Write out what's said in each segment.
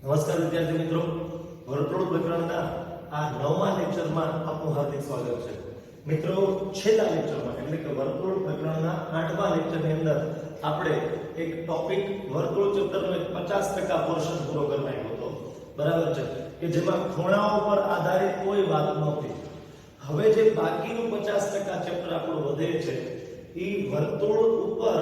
નમસ્કાર વિદ્યાર્થી મિત્રો, વર્તુળ પ્રકરણના આ 9મા લેક્ચરમાં આપનું હાર્દિક સ્વાગત છે. મિત્રો, છેલ્લા લેક્ચરમાં એટલે કે વર્તુળ પ્રકરણના 8મા લેક્ચરની અંદર આપણે એક ટોપિક વર્તુળ ચેપ્ટરનો એક 50% પોર્શન પૂરો કરી નાખ્યો હતો. બરાબર છે કે જેમાં ખૂણાઓ પર આધારિત કોઈ વાત નહોતી. હવે જે બાકીનું 50% ચેપ્ટર આપણું વધે છે એ વર્તુળ ઉપર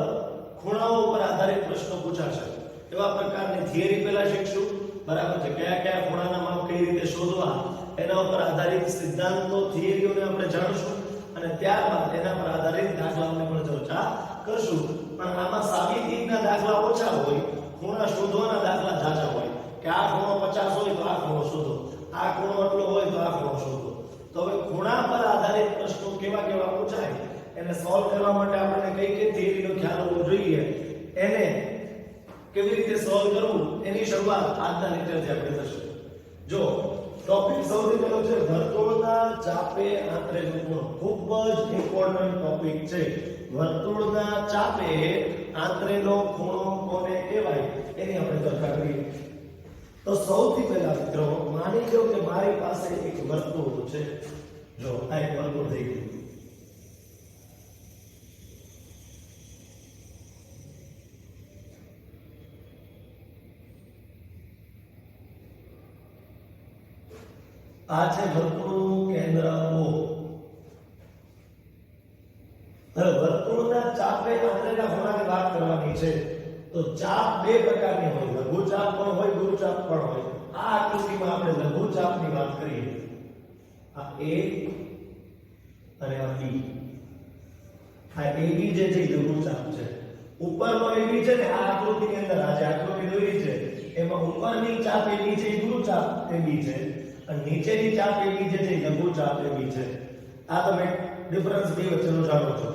ખૂણાઓ પર આધારિત પ્રશ્નો પૂછાશે. એવા પ્રકારની થિયરી પહેલા શીખશું. બરાબર છે, કયા કયા ખૂણાના માપ કઈ રીતે શોધવા એના ઉપર આધારિત સિદ્ધાંતો થિયરીઓને આપણે જાણીશું અને ત્યારબાદ એના પર આધારિત દાખલાઓની પણ ચર્ચા કરશું. પણ આમાં સાબિતીના દાખલા ઓછા હોય, ખૂણા શોધવાના દાખલા ઝાઝા હોય કે આ ખૂણો 50 હોય તો આ ખૂણો શોધો, આ ખૂણો આટલો હોય તો આ ખૂણો શોધો. તો હવે ખૂણા પર આધારિત પ્રશ્નો કેવા કેવા પૂછાય એને સોલ્વ કરવા માટે આપણે કઈ કઈ થિયરીનો ખ્યાલ હોવો જોઈએ, એને કેવી રીતે સોલ્વ કરવું એની શરૂઆત આજના લેક્ચરથી આપણે થશે. જો ટોપિક સૌથી પહેલો છે વર્તુળના ચાપે આંતરેલો ખૂણો. ખૂબ જ ઇમ્પોર્ટન્ટ ટોપિક છે. વર્તુળના ચાપે આંતરેલો ખૂણો કોને કહેવાય એની આપણે ચર્ચા કરીએ. તો સૌથી પહેલા મિત્રો માની લો કે મારી પાસે એક વર્તુળ છે. જો આ એક વર્તુળ થઈ ગયું. આ છે વર્તુળનું કેન્દ્ર O. હવે વર્તુળના ચાપે આંતરેલા ખૂણાની વાત કરવાની છે તો ચાપ બે પ્રકારની હોય, લઘુ ચાપ પણ હોય, ગુરુ ચાપ પણ હોય. આ આકૃતિમાં આપણે લઘુ ચાપની વાત કરીએ. આ A અને આ B. આ AB જે છે લઘુ ચાપ છે. ઉપરનો AB છે ને આ આકૃતિની અંદર આ જે આકૃતિ દોરી છે એમાં ઉપરની ચાપ AB છે એ ગુરુ ચાપ AB છે અને નીચેની ચાપ AB જે છે લઘુ ચાપ AB છે. આ તમે ડિફરન્સ બે વચ્ચેનો જાણો છો.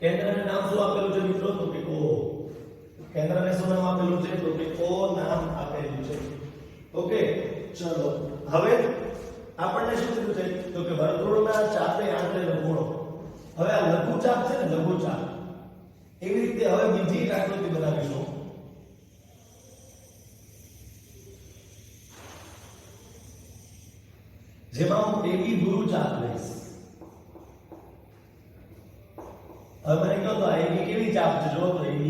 કેન્દ્રને નામ શું આપેલું છે મિત્રો? તો કે O. કેન્દ્રને શું નામ આપેલું છે? તો કે O નામ આપેલું છે. ઓકે, ચલો હવે આપણને શું કીધું છે? તો કે વર્તુળના ચાપે આંતરેલો ખૂણો. હવે આ લઘુ ચાપ છે ને, લઘુ ચાપ એવી રીતે હવે બીજી એક આકૃતિ બનાવીશું. જેમાં હું AB ગુરુ ચાપ લઈશ. હવે મને કહો તો AB કેવી ચાપ છે? જો તો AB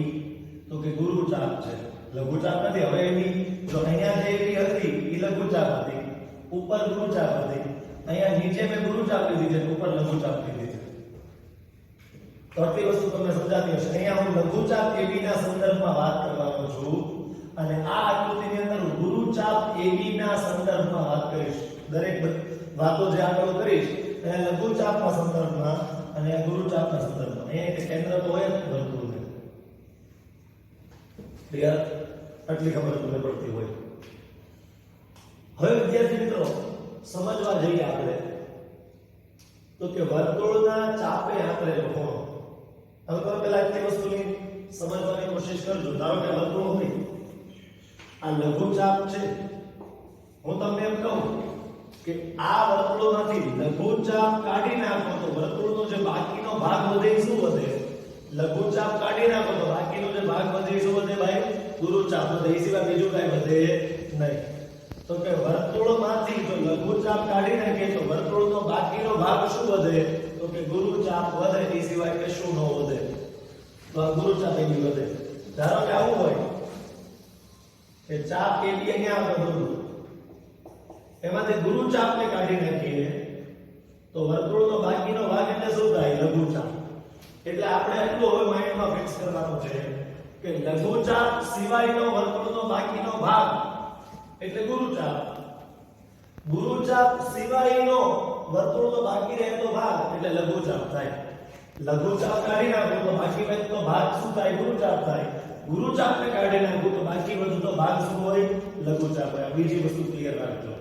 તો કે ગુરુ ચાપ છે, લઘુ ચાપ નથી. હવે AB જો અહીંયા જે AB હતી એ લઘુ ચાપ હતી, ઉપર ગુરુ ચાપ હતી. અહીંયા નીચે મેં ગુરુ ચાપ લીધી છે, ઉપર લઘુ ચાપ લીધી છે. તો આટલી વસ્તુ તમને સમજાતી હશે. અહીંયા હું લઘુ ચાપ AB ના સંદર્ભમાં વાત કરવાનો છું અને આ આકૃતિની અંદર હું ગુરુ ચાપ AB ના સંદર્ભમાં વાત કરીશ. દરેક વાતો જે આગળ કરીશ એ લઘુ ચાપના સંદર્ભમાં અને આ ગુરુ ચાપના સંદર્ભમાં. અહીંયા કે કેન્દ્ર તો હોય જ વર્તુળને. ક્લિયર? આટલી ખબર તમને પડતી હોય. હવે વિદ્યાર્થી મિત્રો સમજવા જઈએ આપણે તો કે વર્તુળના ચાપે આંતરેલો ખૂણો. હવે તમે પહેલા આટલી વસ્તુની સમજવાની કોશિશ કરજો. ધારો કે વર્તુળ હોય, આ લઘુ ચાપ છે. હું તમને એમ કહું કે આ વર્તુળમાંથી લઘુ ચાપ કાઢી નાખો તો વર્તુળનો જે બાકીનો ભાગ વધે એ શું વધે? લઘુ ચાપ કાઢી નાખો તો બાકીનો જે ભાગ વધે એ શું વધે ભાઈ? ગુરુ ચાપ વધે. એ સિવાય બીજું કાંઈ વધે નહીં. તો કે વર્તુળમાંથી જો લઘુ ચાપ કાઢી નાખે તો વર્તુળનો બાકીનો ભાગ શું વધે? તો કે ગુરુ ચાપ વધે. એ સિવાય કશું ન વધે. તો આ ગુરુ ચાપ AB વધે. ધારો કે આવું હોય કે ચાપ AB અહીંયા આવે બધું, એમાંથી ગુરુ ચાપને કાઢી નાખીએ તો વર્તુળનો બાકીનો ભાગ એટલે શું થાય? લઘુ ચાપ. એટલે આપણે એટલું હવે માઇન્ડમાં ફિક્સ કરવાનું છે કે લઘુ ચાપ સિવાયનો વર્તુળનો બાકીનો ભાગ એટલે ગુરુ ચાપ. ગુરુ ચાપ સિવાયનો વર્તુળનો બાકી રહેતો ભાગ એટલે લઘુ ચાપ થાય. લઘુ ચાપ કાઢી નાખો તો બાકી વધતો ભાગ શું થાય? ગુરુ ચાપ થાય. ગુરુ ચાપને કાઢી નાખો તો બાકી વધતો ભાગ શું હોય? લઘુ ચાપ હોય. બીજી વસ્તુ ક્લિયર રાખજો.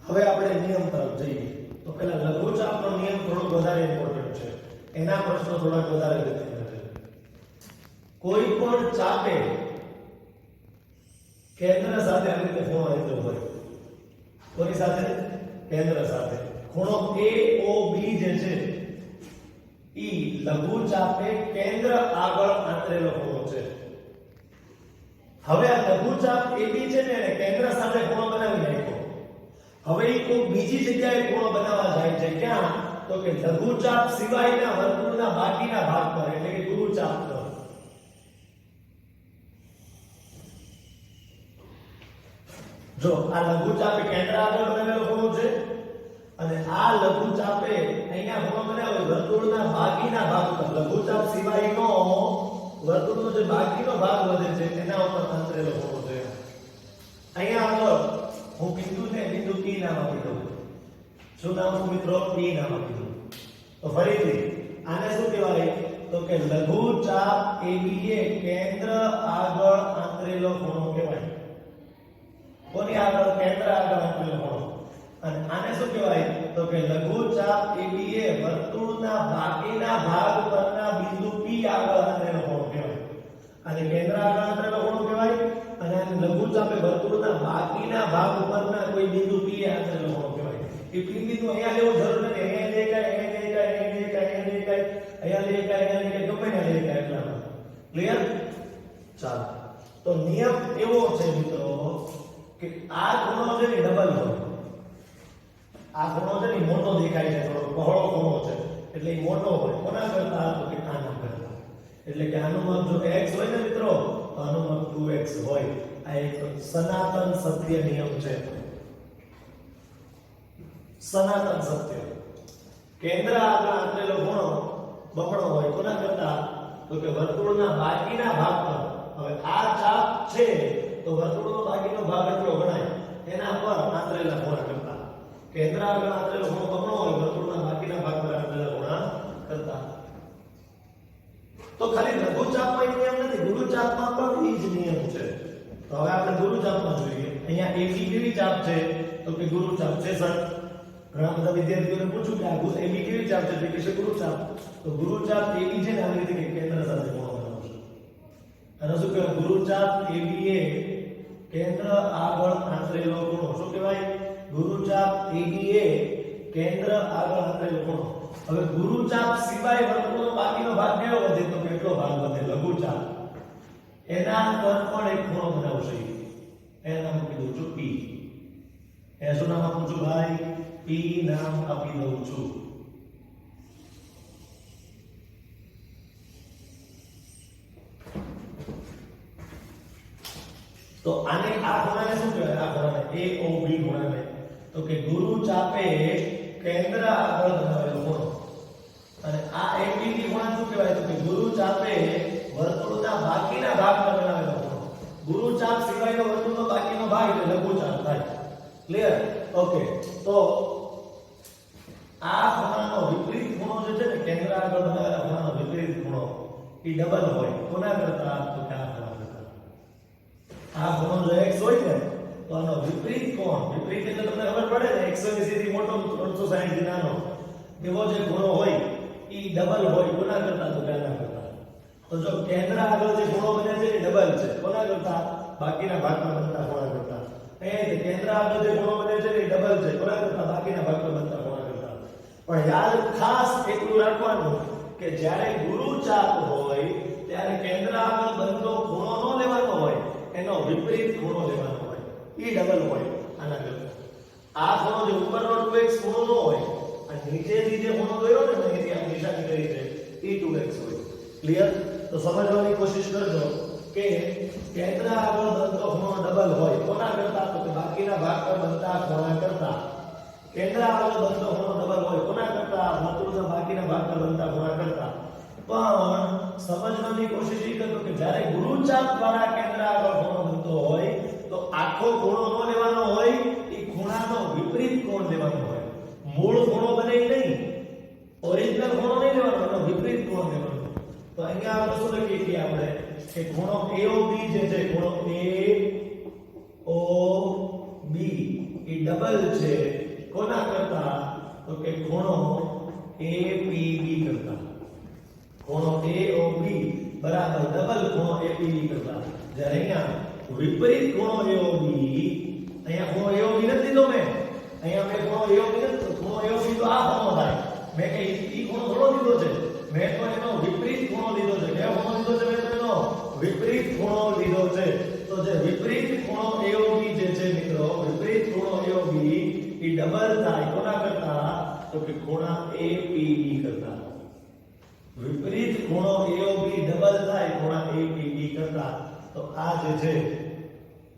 હવે આપણે નિયમ તરફ જઈએ તો પહેલા લઘુ ચાપનો નિયમ થોડો વધારે ઇમ્પોર્ટન્ટ છે. એના પ્રશ્નો થોડા વધારે અગત્યના છે. કોઈ પણ ચાપે કેન્દ્ર સાથે આ રીતે ખૂણો રહેતો હોય. કોની સાથે? કેન્દ્ર સાથે. ખૂણો AOB જે છે ઈ લઘુ ચાપે કેન્દ્ર આગળ આંતરેલો ખૂણો છે. હવે આ લઘુચાપ AB છે ને એને કેન્દ્ર સાથે ખૂણો બનાવી નાખ્યો. હવે ઈ કોઈ બીજી જગ્યાએ ખૂણો બનાવવા જાય છે. ક્યાં? તો કે લઘુચાપ સિવાયના વર્તુળના બાકીના ભાગ પર, એટલે કે ગુરુચાપ પર. જો આ લઘુચાપે કેન્દ્ર આગળ બનાવેલો ખૂણો છે અને આ લઘુચાપે અહીંયા ખૂણો બનાવ્યો વર્તુળના બાકીના ભાગ પર. લઘુચાપ સિવાયનો વર્તુળનો જે બાકીનો ભાગ વધે છે તેના ઉપર આંતરેલો ખૂણો છે. અહીંયા આગળ હું બિંદુને બિંદુ P નામ આપી દઉં. શું નામ આપું મિત્રો? P નામ આપી દઉં. તો ફરીથી આને શું કહેવાય? તો કે લઘુચાપ AB એ કેન્દ્ર આગળ આંતરેલો ખૂણો કહેવાય. કોની આગળ? કેન્દ્ર આગળ આંતરેલો ખૂણો. અને આને શું કહેવાય? તો કે લઘુચાપ AB એ વર્તુળના બાકીના ભાગ પરના બિંદુ P આગળ આંતરેલો ખૂણો કહેવાય. અને કેન્દ્ર આગળ આંતરેલો ખૂણો કહેવાય. અને લઘુચાપે વર્તુળના બાકીના ભાગ ઉપરના કોઈ બિંદુ P આંતરેલો ખૂણો કહેવાય. એ P બિંદુ અહીંયા લેવું જરૂર નથી. અહીંયા દેખાય, અહીંયા દેખાય, અહીંયા દેખાય, અહીંયા દેખાય, અહીંયા દેખાય, ગમે ત્યાં દેખાય. એટલામાં ક્લિયર? ચાલો, તો નિયમ એવો છે મિત્રો કે આ ખૂણો છે ને ડબલ હોય. આ ખૂણો છે ને મોટો દેખાય છે, થોડો પહોળો ખૂણો છે એટલે એ મોટો હોય. કોના કરતા? તો કે આના કરતા. એટલે કે આનું માપ જો x હોય ને મિત્રો તો આનું માપ 2x હોય. આ એક સનાતન સત્ય નિયમ છે. સનાતન સત્ય. કેન્દ્ર આગળ આંતરેલો ખૂણો બમણો હોય. કોના કરતા? તો કે વર્તુળના બાકીના ભાગ પર. હવે આ ચાપ છે તો વર્તુળનો બાકીનો ભાગ એટલો ગણાય, એના પર આંતરેલા ખૂણા કરતા. કેન્દ્ર આગળ આંતરેલો ખૂણો બમણો હોય, વર્તુળના બાકીના ભાગ પર આંતરેલા ખૂણા કરતા. તો ખાલી લઘુચાપમાં નિયમ નથી, ગુરુચાપમાં પણ એ જ નિયમ છે. તો હવે આપણે ગુરુચાપમાં જોઈએ. અહીંયા AB કેવી ચાપ છે? તો કે ગુરુચાપ છે સર. ઘણા બધા વિદ્યાર્થીઓને પૂછ્યું કે આ AB કેવી ચાપ છે? તો કે છે ગુરુચાપ. તો ગુરુચાપ AB છે ને આવી રીતે કેન્દ્ર સાથે ખૂણો બનાવશે. અને શું કહેવાય? ગુરુચાપ AB એ કેન્દ્ર આગળ આંતરેલો ખૂણો. શું કહેવાય? ગુરુચાપ AB એ કેન્દ્ર આગળ આંતરેલો ખૂણો. હવે ગુરુચાપ સિવાય વર્તુળનો બાકીનો ભાગ કયો વધે? તો કેટલો ભાગ વધે? લઘુચાપ. એના પર પણ એક ખૂણો બનાવશે. એનું નામ આપી દઉં છું P. એ શું નામ આપું છું ભાઈ? P નામ આપી દઉં છું. તો આને આ ખૂણાને શું કહેવાય? આ ખૂણાને AOB ખૂણાને તો કે ગુરુચાપે કેન્દ્ર આગળ બનાવેલો ખૂણો. અને આ AB ખૂણા શું કહેવાય? તો કે ગુરુચાપે વર્તુળના બાકીના ભાગ પર બનાવેલો ખૂણો. ગુરુચાપ સિવાયનો વર્તુળનો બાકીનો ભાગ એટલે લઘુચાપ થાય. ક્લિયર? ઓકે. તો આ ખૂણાનો વિપરીત ખૂણો જે છે ને, કેન્દ્ર આગળ બનાવેલા ખૂણાનો વિપરીત ખૂણો એ ડબલ હોય. કોના કરતા? તો કે આ ખૂણા કરતા. આ ખૂણો જો x હોય ને તો આનો વિપરીત કોણ, વિપરીત એટલે તમને ખબર પડે ને, 180 થી મોટો 360 થી નાનો, એવો જે ખૂણો હોય ઈ ડબલ હોય. કોના કરતા? તો કે આના કરતા. તો જો કેન્દ્ર આગળ જે ખૂણો બને છે એ ડબલ છે. કોના કરતા? બાકીના ભાગમાં બનતા ખૂણા કરતા. અહીં કેન્દ્ર આગળ જે ખૂણો બને છે એ ડબલ છે. કોના કરતા? બાકીના ભાગમાં બનતા ખૂણા કરતા. પણ યાદ ખાસ એટલું રાખવાનું કે જ્યારે ગુરુચાપ હોય ત્યારે કેન્દ્ર આગળ બનતો ખૂણો ન લેવાનો હોય, એનો વિપરીત ખૂણો લેવાનો હોય. ઈ ડબલ હોય આના કરતા. આ ખૂણો જે ઉપરનો 2x ખૂણો ન હોય, અને નીચેથી જે ખૂણો ગયો ને અહીંથી આ નિશાની કરી છે એ 2x હોય. ક્લિયર? તો સમજવાની કોશિશ કરજો કે કેન્દ્ર આગળ બનતો ખૂણો ડબલ હોય. કોના કરતા? તો કે બાકીના ભાગ પર બનતા ખૂણા કરતા. કેન્દ્ર આગળ બનતો ખૂણો ડબલ હોય. કોના કરતા? વર્તુળના બાકીના ભાગ પર બનતા ખૂણા કરતા. પણ સમજવાની કોશિશ એ કરજો કે જ્યારે ગુરુચાપ દ્વારા કેન્દ્ર આગળ ખૂણો બનતો હોય તો આખો ખૂણો ન લેવાનો હોય, એ ખૂણાનો વિપરીત કોણ લેવાનો હોય. મૂળ ખૂણો બને નહીં, ઓરિજિનલ ખૂણો નહીં લેવાનો, એનો વિપરીત કોણ લેવાનો. તો અહીંયા આપણે શું લખીએ છીએ? આપણે કે ખૂણો AOB જે છે, ખૂણો AOB એ ડબલ છે. કોના કરતા? તો કે ખૂણો APB કરતા. ખૂણો AOB બરાબર ડબલ ખૂણો APB કરતા. જ્યારે અહીંયા વિપરીત ખૂણો AOB, અહીંયા ખૂણો AOB નથી લીધો મેં, અહીંયા મેં ખૂણો AOB નથી, ખૂણો AOB તો આ ખૂણો થાય. મેં કે ઈ ખૂણો થોડો લીધો છે, મેં તો એનો વિપરીત ખૂણો લીધો છે. કયો ખૂણો લીધો છે? મેં તો એનો વિપરીત ખૂણો લીધો છે. તો જે વિપરીત ખૂણો AOB જે છે મિત્રો, વિપરીત ખૂણો AOB એ ડબલ થાય કોના કરતા? તો કે ખૂણા APB કરતા. વિપરીત ખૂણો AOB ડબલ થાય ખૂણા APB કરતા. તો આ જે છે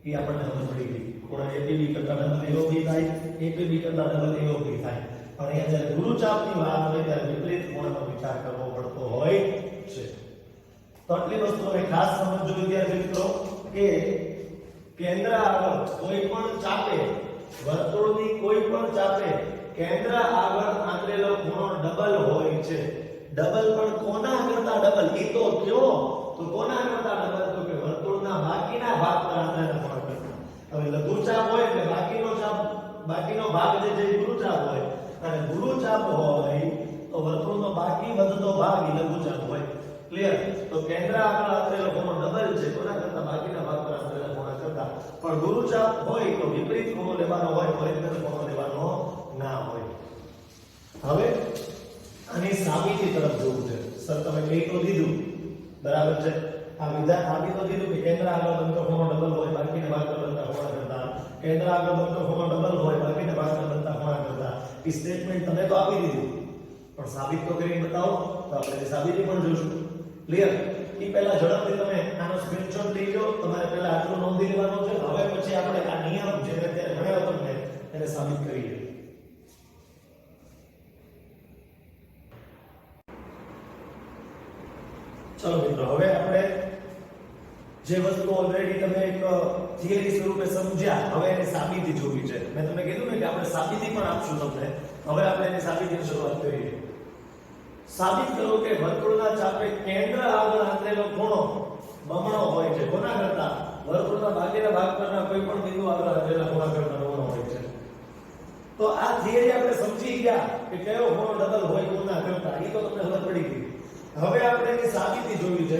એ આપણને સમજ પડી ગઈ. ખૂણા APB કરતા ડબલ AOB થાય, APB કરતા ડબલ AOB થાય. પણ અહીંયા જ્યારે ગુરુચાપની વાત આવે ત્યારે વિપરીત ખૂણાનો વિચાર કરવો પડતો હોય છે. તો આટલી વસ્તુને ખાસ સમજજો વિદ્યાર્થી મિત્રો કે કેન્દ્ર આગળ કોઈ પણ ચાપે, વર્તુળની કોઈ પણ ચાપે કેન્દ્ર આગળ આંતરેલો ખૂણો ડબલ હોય છે. ડબલ પણ કોના કરતા ડબલ? એ તો કયો? તો કોના કરતા ડબલ? તો કે વર્તુળના બાકીના ભાગ પર આંતરેલા ખૂણા કરતા. હવે લઘુચાપ હોય એટલે બાકીનો ભાગ જે છે એ ગુરુચાપ હોય, અને ગુરુચાપ હોય તો વર્તુળનો બાકી વધતો ભાગ એ લઘુચાપ હોય. ક્લિયર? તો કેન્દ્ર આગળ આંતરેલો ખૂણો ડબલ છે કોના કરતા? બાકીના ભાગ પર આંતરેલા ખૂણા કરતા. પણ ગુરુચાપ હોય તો વિપરીત ખૂણો લેવાનો હોય, પરિબળ ખૂણો લેવાનો ના હોય. હવે આની સાબિતી તરફ જોવું છે. સર તમે કહી તો દીધું, બરાબર છે. આ વિધાન આપી તો દીધું કે કેન્દ્ર આગળ બનતો ખૂણો ડબલ હોય, બાકીના ભાગ પર બનતા ખૂણા કરતા. કેન્દ્ર આગળ બનતો ખૂણો ડબલ હોય, બાકીના ભાગ પર બનતા ખૂણા કરતા. એ સ્ટેટમેન્ટ તમે તો આપી દીધું, પણ સાબિત તો કરીને બતાવો. તો આપણે સાબિતી પણ જોઈશું. ક્લિયર? એ પહેલા ઝડપથી તમે આનો સ્ક્રીનશોટ લઈ લો. તમારે પહેલા આટલું નોંધી લેવાનું છે. હવે પછી આપણે આ નિયમ જે અત્યારે ભણ્યો તમને એને સાબિત કરીએ. ચલો મિત્રો, હવે આપણે જે વસ્તુ ઓલરેડી તમે એક થિયરી સ્વરૂપે સમજ્યા, હવે એની સાબિતી જોવી છે. મેં તમને કીધું ને કે આપણે સાબિતી પણ આપશું તમને. હવે આપણે એની સાબિતીની શરૂઆત કરીએ. સાબિત કરો કે વર્તુળના ચાપે કેન્દ્ર આગળ આંતરેલો ખૂણો બમણો હોય છે કોના કરતા? વર્તુળના બાકીના ભાગ પરના કોઈ પણ બિંદુ આગળ આંતરેલા ખૂણા કરતા બમણો હોય છે. તો આ થિયરી આપણે સમજી ગયા કે કયો ખૂણો ડબલ હોય કોના કરતા. એ તો તમને ખબર પડી ગઈ. હવે આપણે એની સાબિતી જોવી છે.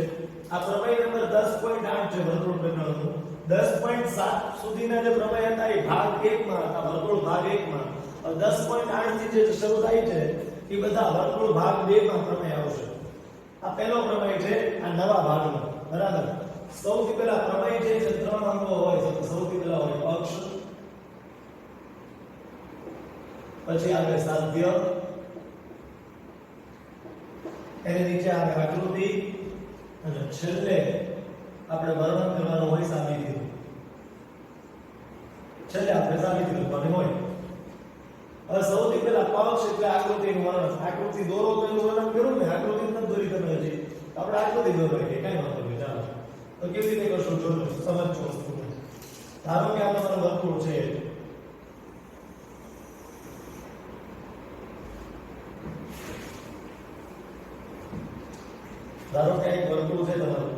આ પ્રમેય નંબર 10.8 છે વર્તુળ પ્રકરણનું. 10.7 સુધીના જે પ્રમેય હતા એ ભાગ 1 માં હતા, વર્તુળ ભાગ 1 માં. 10.8 થી જે શરૂ થાય છે એ બધા વર્તુળ ભાગ 2 માં પ્રમેય આવશે. આ પહેલો પ્રમેય છે આ નવા ભાગનો, બરાબર. સૌથી પહેલા પ્રમેય છે 3 અંગો હોય છે. સૌથી પહેલા હોય અક્ષ, પછી આવે સાધ્ય, એની નીચે આવે આકૃતિ, અને છેલ્લે આપણે વર્ણન કરવાનું હોય સાબિતી. છેલ્લે આપણે સાબિતી લખવાની હોય. હવે સૌથી પહેલા પક્ષ એટલે આકૃતિનું વર્ણન. આકૃતિ દોરો તો એનું વર્ણન કર્યું ને, આકૃતિ ન દોરી તમે હજી આપણે આકૃતિ દોરવાની કે કઈ વાંધો નહીં. ચાલો તો કેવી રીતે કરશું જોજો, સમજજો વસ્તુને. ધારો કે આ તમારું વર્તુળ છે. ધારો કે એક વર્તુળ છે તમારું.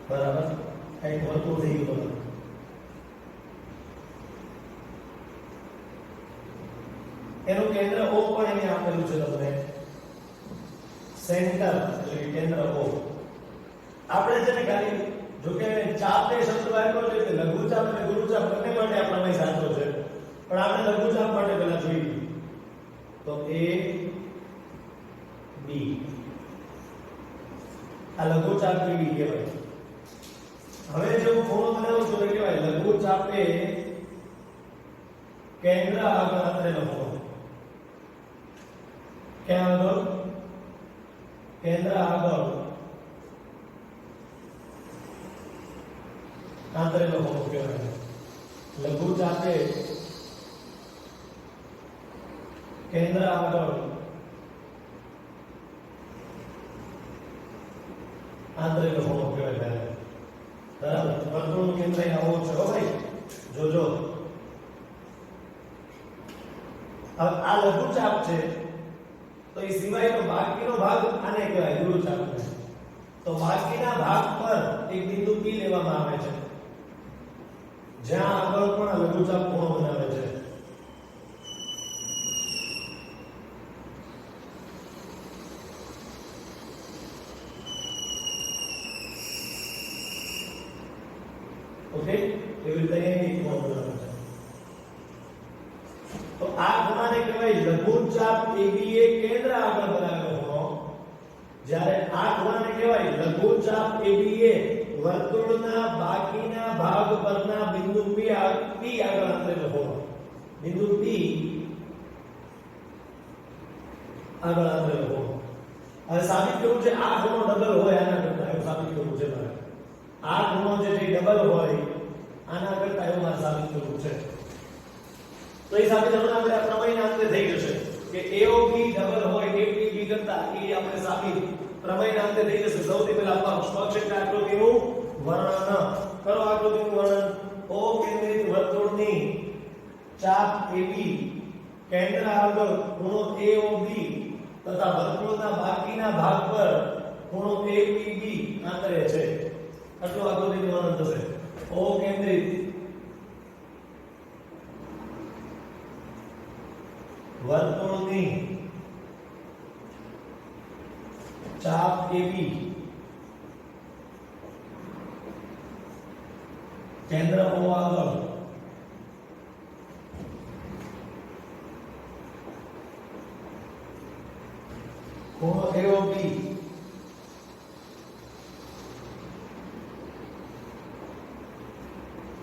બરાબર, એક વર્તુળ થઈ ગયું તમારું. એનું કેન્દ્ર O પણ એને આપેલું છે તમને. સેન્ટર એટલે કે કેન્દ્ર O. આપણે છે ને ખાલી જો કે ચાપને શબ્દ આપ્યો છે કે લઘુચાપ અને ગુરુચાપ બંને માટે આ પ્રમેય સાચો છે, પણ આપણે લઘુચાપ માટે પહેલા જોઈએ. તો A B આ લઘુચાપ B કહેવાય. હવે જો ખૂણો બનાવું તો એ કહેવાય લઘુચાપે કેન્દ્ર આગળ આંતરેલો ખૂણો. ક્યાં આગળ? કેન્દ્ર આગળ આંતરેલો ખૂણો કહેવાય. લઘુચાપે કેન્દ્ર આગળ આંતરેલો ખૂણો કહેવાય. બરાબર, વર્તુળનું કેન્દ્ર આવો છે હો ભાઈ, જોજો. હવે આ લઘુચાપ છે તો એ સિવાયનો બાકીનો ભાગ આને કહેવાય ગુરુચાપ. તો બાકીના ભાગ પર એક બિંદુ P લેવામાં આવે છે જ્યાં આગળ પણ આ લઘુચાપ ખૂણો બનાવે છે. ઓકે, એવી રીતે અહીં ખૂણો બનાવે છે. તો આ ખૂણાને કહેવાય લઘુચાપ AB એ કેન્દ્ર આગળ બનાવેલો ખૂણો, જ્યારે આ ખૂણાને કહેવાય લઘુચાપ ABA વર્તુળના બાકીના ભાગ પરના બિંદુ P આગળ અંતરેલો હોવો. બિંદુ P આગળ અંતરેલો હોવો. હવે સાબિત કરવું છે આ ખૂણો ડબલ હોય આના કરતા, એવું સાબિત કરવું છે મારે. આ ખૂણો જે ડબલ હોય આના કરતા એવું મારે સાબિત કરવું છે. તો એ સાબિત હમણાં આપણે આ પ્રમેયના અંતે થઈ જશે કે AOB ડબલ હોય APB કરતા, એ આપણે સાબિત પ્રમેયના અંતે થઈ જશે. સૌથી પહેલા આપણે સ્પર્શરેખા આકૃતિનું વર્ણન કરો. આકૃતિનું વર્ણન. O કેન્દ્રિત વર્તુળની ચાપ AB કેન્દ્ર આગળ ખૂણો AOB તથા વર્તુળના બાકીના ભાગ પર ખૂણો APB આંતરે છે. આટલું આકૃતિનું વર્ણન થશે. O કેન્દ્રિત વર્તુળની ચાપ AB કેન્દ્ર O આગળ ખૂણો AOB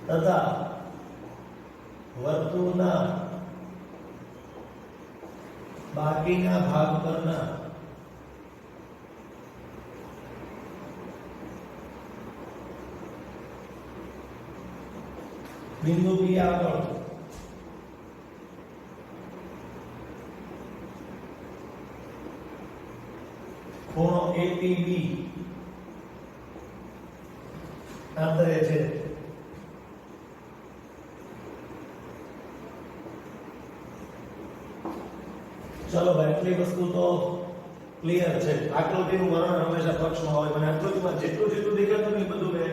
તથા વર્તુળના બાકીના ભાગ પરના બિંદુ P આગળ ખૂણો APB આંતરે છે. ચલો ભાઈ, એટલી વસ્તુ તો ક્લિયર છે. આકૃતિનું વર્ણન હંમેશા પક્ષમાં હોય. મને આકૃતિમાં જેટલું જેટલું દેખાતું ને બધું મેં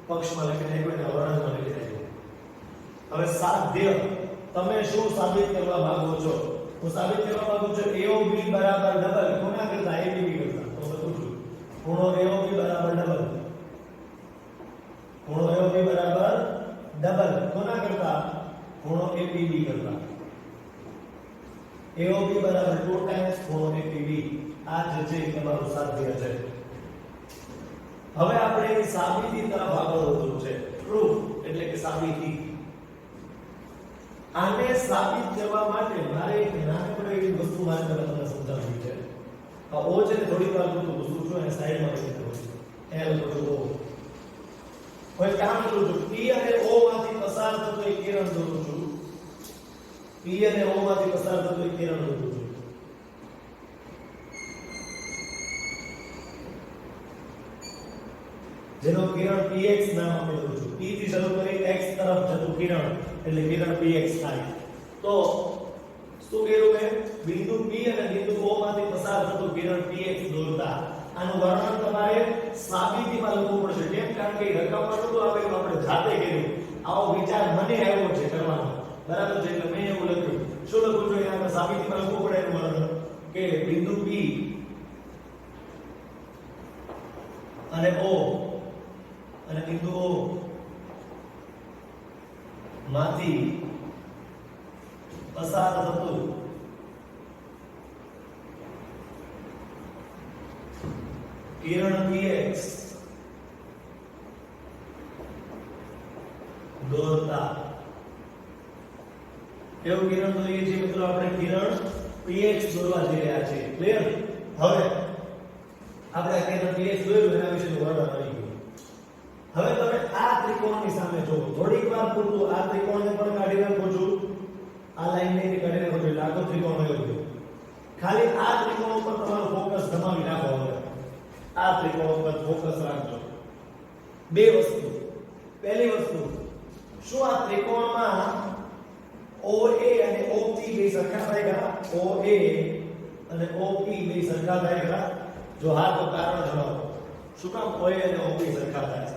પક્ષમાં લખી નાખ્યું અને વર્ણનમાં લખી નાખ્યું. હવે સાધ્ય તમે શું સાબિત કરવા માંગો છો? હું સાબિત કરવા માંગુ છું AOB બરાબર ડબલ કોના કરતા ABB કરતા. તો બધું છું ખૂણો AOB બરાબર ડબલ, ખૂણો AOB બરાબર ડબલ કોના કરતા? ખૂણો APB કરતા. AOB બરાબર 2 ટાઈમ્સ ખૂણો APB. આ જે છે એ તમારું સાધ્ય છે. હવે આપણે એની સાબિતી તરફ આગળ વધવું છે. પ્રૂફ એટલે કે સાબિતી. આને સાબિત કરવા માટે મારે એક નાનકડી એવી વસ્તુ મારે તમને સમજાવવી છે. આ O છે ને થોડી વાર હું પૂછું છું અને સાઈડમાં લખી દઉં છું. L તો O. કોઈ કામ કરું છું. P અને O માંથી પસાર થતો એક કિરણ દોરું છું. P અને O માંથી પસાર થતો એક કિરણ દોરું છું. જેનો કિરણ px નામ આપી દઉં છું. P થી શરૂ કરી x તરફ જતું કિરણ એટલે કિરણ px થાય. તો શું કર્યું મેં? બિંદુ P અને બિંદુ O માંથી પસાર થતું કિરણ px દોરતા આનું વર્ણન તમારે સાબિતીમાં લખવું પડશે. કેમ? કારણ કે રકમમાં નહોતું આપેલું, આપણે જાતે કર્યું. આવો વિચાર મને આવ્યો છે કરવાનો, બરાબર છે? એટલે મેં એવું લખ્યું. શું લખવું જોઈએ? આપણે સાબિતીમાં લખવું પડે એનું વર્ણન કે બિંદુ P અને O અને બિંદુ O માંથી પસાર થતું કિરણ px દોરતા. કેવું કિરણ દોરીએ છીએ મિત્રો? આપણે કિરણ px દોરવા જઈ રહ્યા છીએ. ક્લિયર? હવે આપણે કિરણ px દોર્યું એના વિશેનું વર્ણન આવી ગયું. હવે તમે આ ત્રિકોણની સામે જુઓ. થોડીક વાર પૂરતું આ ત્રિકોણને પણ કાઢી નાખો છું. આ લાઈનને કાઢી નાખો છો એટલે આખો ત્રિકોણ વયો ગયો. ખાલી આ ત્રિકોણ ઉપર તમારું ફોકસ જમાવી રાખો. હવે આ ત્રિકોણ ઉપર ફોકસ રાખજો. બે વસ્તુ. પહેલી વસ્તુ, શું આ ત્રિકોણમાં OA અને OP બે સરખા થાય ખરા? OA અને OP બે સરખા થાય ખરા? જો હા તો કારણ જણાવો. શું કામ OA અને OP સરખા થાય?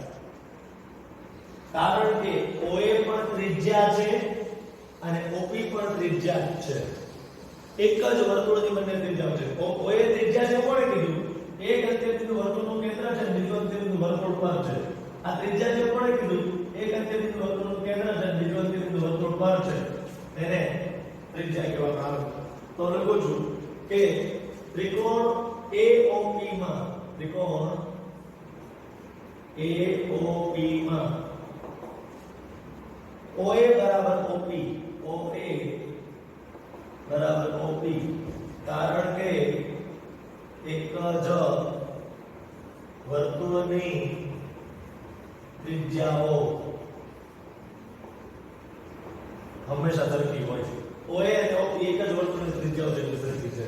કારણ કે OA પણ ત્રિજ્યા છે અને OP પણ ત્રિજ્યા છે. એક જ વર્તુળની બંને ત્રિજ્યાઓ છે. OA ત્રિજ્યા છે કોણે કીધું? એક અંત્યબિંદુ વર્તુળનું કેન્દ્ર છે, બીજું અંત્યબિંદુ વર્તુળ પર છે. આ ત્રિજ્યા છે કોણે કીધું? એક અંત્યબિંદુ વર્તુળનું કેન્દ્ર છે, બીજું અંત્યબિંદુ વર્તુળ પર છે. તેને ત્રિજ્યા કહેવામાં આવે. તો લખું છું કે ત્રિકોણ AOP માં ત્રિકોણ AOP માં OA બરાબર OP OA બરાબર OP કારણ કે એક જ વર્તુળની ત્રિજ્યાઓ હંમેશા સરખી હોય છે. OA અને OP એક જ વર્તુળની ત્રિજ્યાઓ જેટલી સરખી છે.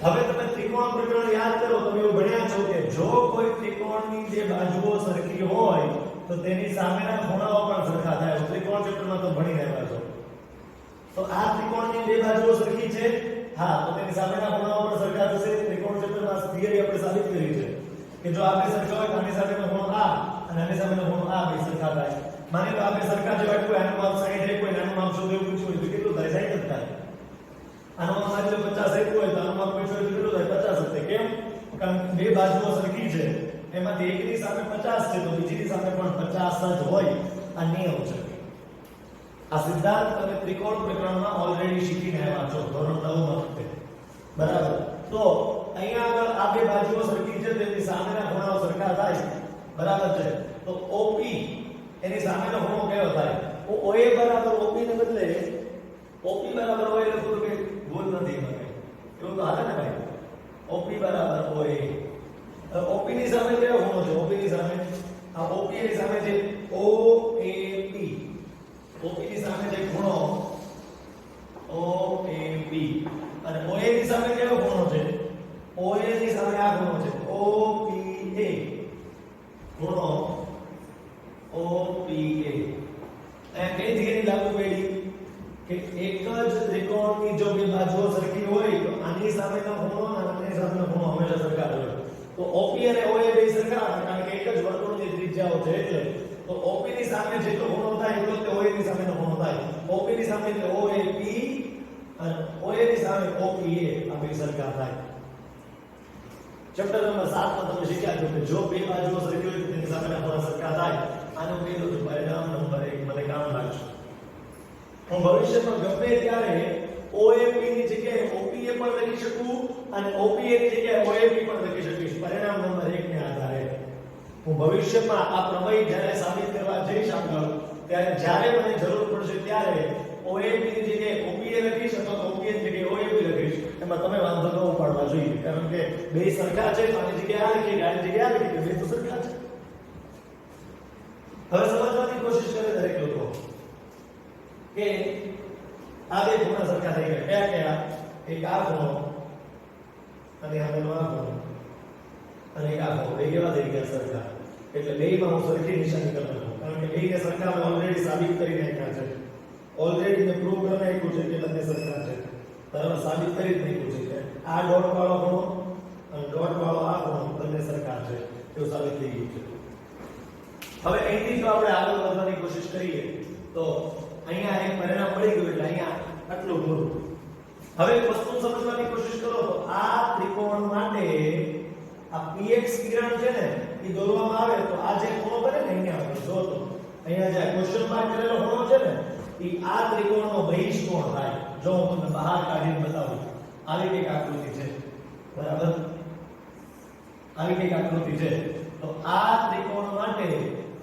હવે તમે ત્રિકોણ પ્રકરણ યાદ કરો, તમે એવું ભણ્યા છો કે જો કોઈ ત્રિકોણની જે બાજુઓ સરખી હોય તો તેની સામેના ખૂણાઓ પણ સરખા થાય. ત્રિકોણ ચેપ્ટરમાં તો ભણી રહ્યા છો. તો આ ત્રિકોણની બે બાજુઓ સરખી છે, હા, તો તેની સામેના ખૂણાઓ પણ સરખા થશે. ત્રિકોણ ચેપ્ટરમાં થિયરી આપણે સાબિત કરી છે કે જો આ બે સરખા હોય તો આની સામેનો ખૂણો આ અને આની સામેનો ખૂણો આ બે સરખા થાય. માની લો આ બે સરખા જેવા કોઈ આનું માપ 60 એક કોઈ આનું માપ શોધવું પૂછ્યું હોય તો કેટલું થાય? 60 જ થાય. આનું માપ માની લો 50 એક હોય તો આનું માપ પૂછ્યું હોય તો કેટલું થાય? 50 જ થાય. કેમ? કારણ કે બે બાજુઓ સરખી છે, એમાંથી એકની સામે 50 છે તો બીજીની સામે પણ 50 જ હોય. આ નિયમ છે. આ સિદ્ધાંત તમે ત્રિકોણ પ્રકરણમાં ઓલરેડી શીખીને આવ્યા છો ધોરણ 9 માં વખતે, બરાબર? તો અહીંયા આગળ આ બે બાજુઓ સરખી છે, તેની સામેના ખૂણાઓ સરખા થાય, બરાબર છે? તો OP એની સામેનો ખૂણો કયો થાય? OA બરાબર OP ને બદલે OP બરાબર OA લખું તો કે ભૂલ નથી મને, એવું તો હાલે ને ભાઈ? OP બરાબર OA. OP ની સામે કયો ખૂણો છે? OP ની સામે આ OP ની સામે છે OAP. OP ની સામે છે ખૂણો OAP અને OA ની સામે કયો ખૂણો છે? OA ની સામે આ ખૂણો છે OPA. ખૂણો OPA. એ કઈ થિયરી લાગુ પડી કે એક જ ત્રિકોણની જો બે બાજુઓ સરખી હોય તો આની સામેનો ખૂણો અને આની સામેનો ખૂણો હંમેશા સરખા જ હોય. તો OP અને OA બે સરખા હોય કારણ કે એક જ વર્તુળની ત્રિજ્યાઓ છે. એટલે તો OP ની સામે જેટલો ખૂણો થાય એટલો તે OA ની સામેનો ખૂણો થાય. OP ની સામે એટલે OAP અને OA ની સામે OPA આ બે સરખા થાય. ચેપ્ટર નંબર 7 માં તમે શીખ્યા છો કે જો બે બાજુઓ સરખી હોય તો તેની સામેના ખૂણા સરખા થાય. આનું પહેલું તો પરિણામ નંબર 1 મને કામ લાગશે. હું ભવિષ્યમાં ગમે ત્યારે OAP ની જગ્યાએ OPA પણ લખી શકું અને OPA ની જગ્યાએ OAP પણ લખી શકીશ પરિણામ નંબર 1 ને આધારે. હું ભવિષ્યમાં આ પ્રમેય જ્યારે સાબિત કરવા જઈશ આગળ, ત્યારે જ્યારે મને જરૂર પડશે ત્યારે OAP ની જગ્યાએ OPA લખીશ અથવા તો OPA ની જગ્યાએ OAP લખીશ. એમાં તમે વાંધો ન ઉપાડવા જોઈએ કારણ કે બે સરખા છે તો આની જગ્યાએ આ લખી, આની જગ્યાએ આ લખી, બે તો સરખા છે. હવે સમજવાની કોશિશ કરે દરેક લોકો કે આ બે ખૂણા સરખા થઈ ગયા. કયા કયા? એક આ ખૂણો અને આ પેલો આ ખૂણો અને એક આ ખૂણો. બે કેવા થઈ ગયા? સરખા. એટલે બેયમાં હું સરખી નિશાની કરી નાખું કારણ કે બેયને સરખા મેં ઓલરેડી સાબિત કરી નાખ્યા છે. ઓલરેડી મેં પ્રૂવ કરી નાખ્યું છે કે બંને સરખા છે. બરાબર? સાબિત કરી નાખ્યું છે કે આ ડોટ વાળો ખૂણો અને ડોટ વાળો આ ખૂણો બંને સરખા છે. એવું સાબિત થઈ ગયું છે. હવે અહીંથી જો આપણે આગળ વધવાની કોશિશ કરીએ તો અહીંયા એક પરિણામ મળી ગયું એટલે અહીંયા આટલું પૂરું. હવે એક વસ્તુ સમજવાની કોશિશ કરો તો આ ત્રિકોણ માટે આ px કિરણ છે ને એ દોરવામાં આવે તો આ જે ખૂણો બને ને અહીંયા આપણે જો તો અહીંયા જે ક્વેશ્ચન માર્ક કરેલો ખૂણો છે ને એ આ ત્રિકોણનો બહિષ્કોણ થાય. જો હું તમને બહાર કાઢીને બતાવું, આવી એક આકૃતિ છે, બરાબર? આવી એક આકૃતિ છે તો આ ત્રિકોણ માટે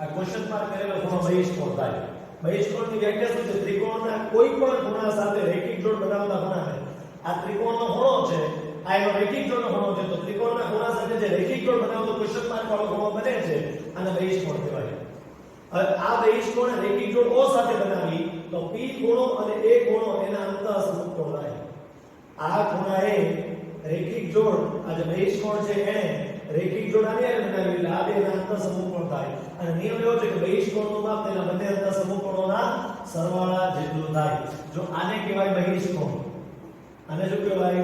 આ ક્વેશ્ચન માર્ક કરેલો ખૂણો બહિષ્કોણ થાય. બહિષ્કોણની વ્યાખ્યા શું છે? ત્રિકોણના કોઈ પણ ખૂણા સાથે રેખિક જોડ બનાવતા ખૂણાને આ ત્રિકોણનો ખૂણો છે, આ એનો રેખિક જોડનો ખૂણો છે, તો ત્રિકોણના ખૂણા સાથે જે રેખિક જોડ બનાવતો ક્વેશ્ચન માર્ક વાળો ખૂણો બને છે આને બહિષ્કોણ કહેવાય. હવે આ બહિષ્કોણ રેખિક જોડ O સાથે બનાવી તો P ખૂણો અને A ખૂણો એના અંતઃસમકોણ થાય. આ ખૂણાએ રેખિક જોડ આ જે બહિષ્કોણ છે એને રેખિક જોડ આને બનાવી એટલે આ બેના અંતઃસમકોણ થાય. અને નિયમ એવો છે કે બહિષ્કોણનું માપ તેના બંને અંતઃસમકોણોના સરવાળા જેટલું થાય. જો આને કહેવાય બહિષ્કોણ, આને શું કહેવાય?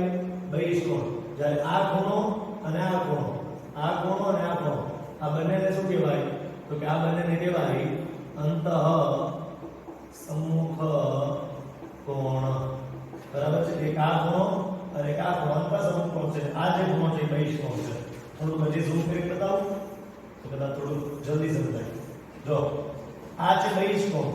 બહિષ્કોણ. જ્યારે આ ખૂણો અને આ ખૂણો, આ ખૂણો અને આ ખૂણો, આ બંનેને શું કહેવાય? તો કે આ બંનેને કહેવાય અંતઃસમુખ કોણ. બરાબર છે? એક આ ખૂણો અને એક આ ખૂણો અંતઃસમુખ કોણ છે. આ જે ખૂણો છે બહિષ્કોણ છે. થોડું હજી ઝૂમ કરીને બતાવું તો કદાચ થોડું જલ્દી સમજાય. જો આ છે બહિષ્કોણ,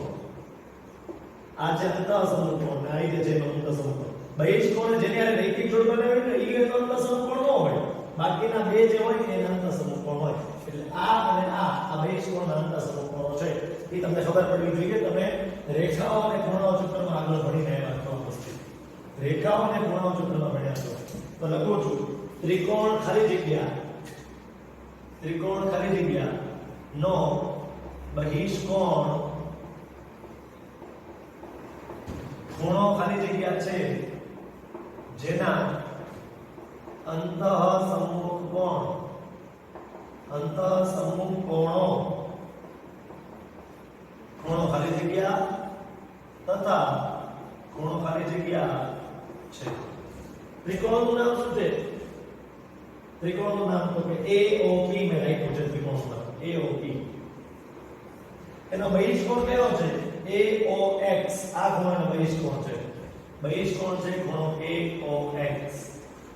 આ છે અંતઃસમુખ કોણ, આ જે છે અંતઃસમુખ કોણ. બહિષ્કોણ જેની હારે રૈખિક જોડ બનાવી ને ઈ એક અંત સમકોણ ન હોય, બાકીના બે જે હોય ને એના અંત સમકોણ હોય. એટલે આ અને આ બહિષ્કોણના અંત સમકોણો છે. એ તમને ખબર પડવી જોઈએ. તમે રેખાઓ અને ખૂણાઓ સૂત્રમાં આગળ ભણીને આવ્યા છો. રેખાઓ અને ખૂણાઓ સૂત્રમાં ભણ્યા છો. તો લખું છું ત્રિકોણ ખાલી જગ્યા નો બહિષ્કોણ ખૂણો ખાલી જગ્યા છે જેના અંતઃસમ્મુખ કોણો ખૂણો ખાલી જગ્યા તથા ખૂણો ખાલી જગ્યા છે. ત્રિકોણનું નામ શું છે? ત્રિકોણનું નામ તો કે AOP મેં રાખ્યું છે. ત્રિકોણનું નામ AOP. એનો બહિષ્કોણ કયો છે? AOX. આ ખૂણાનો બહિષ્કોણ છે. બહિષ્કોણ છે ખૂણો AOX.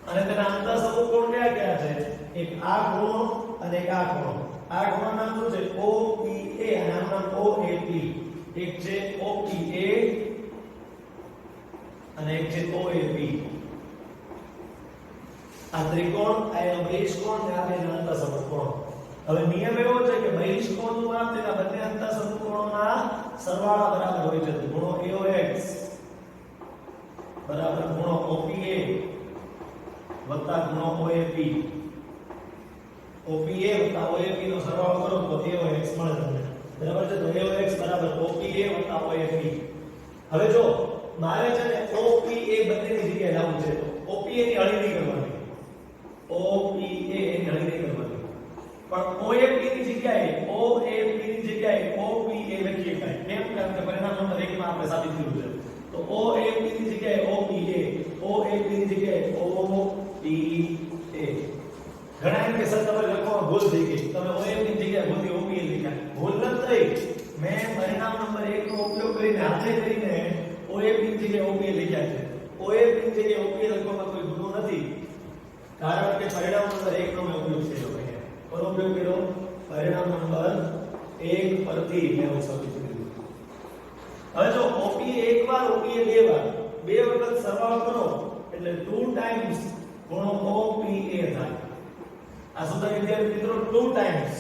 અને તેના અંતઃસમૂહ કોણ કયા કયા છે? એક આ ખૂણો અને એક આ ખૂણો. આ ખૂણાનું નામ શું છે? OPA અને આનું નામ OAP. એક છે OPA અને એક છે OAP. આ ત્રિકોણ આ બહિષ્કોણ ને આ બેના અંતઃસમૂહ કોણ. હવે નિયમ એવો છે કે બહિષ્કોણનું માપ તેના બંને અંતઃસમૂહ કોણોના સરવાળા બરાબર હોય છે. ખૂણો AOX બરાબર ખૂણો OPA વત્તા ખૂણો OAP. OPA વત્તા OAP નો સરવાળો કરો તો AOX મળે તમને. બરાબર છે? તો AOX બરાબર OPA વત્તા OAP. હવે જો મારે છે ને OPA બંનેની જગ્યાએ લાવવું છે તો OPA ની હળી નહીં કરવાની. OPA ની હળી નહીં કરવાની. પણ OAP ની જગ્યાએ OAP ની જગ્યાએ OPA લખીએ કાઈ. કેમ? કારણ કે પરિણામ નંબર 1 માં આપણે સાબિત કર્યું છે. તો OAP ની જગ્યાએ OPA, OAP ની જગ્યાએ OPA. ઘણા એમ કે સર તમારે લખવામાં ભૂલ થઈ ગઈ. તમે OAP ની જગ્યાએ ભૂલથી OPA લખ્યા. ભૂલ ન થઈ. મેં પરિણામ નંબર 1 નો ઉપયોગ કરીને હાથે કરીને OAP ની જગ્યાએ OPA લખ્યા છે. OAP ની જગ્યાએ OPA લખવામાં કોઈ ગુનો નથી. કારણ કે પરિણામ નંબર 1 નો મેં ઉપયોગ કર્યો છે. કોનો ઉપયોગ કર્યો? પરિણામ નંબર 1 પરથી મેં સાબિત કર્યું. હવે જો OPA એકવાર OPA બે વખત સરવાળો કરો એટલે 2 ટાઈમ્સ ખૂણો OPA થાય. આ સૂત્ર વિદ્યાર્થી મિત્રો 2 ટાઈમ્સ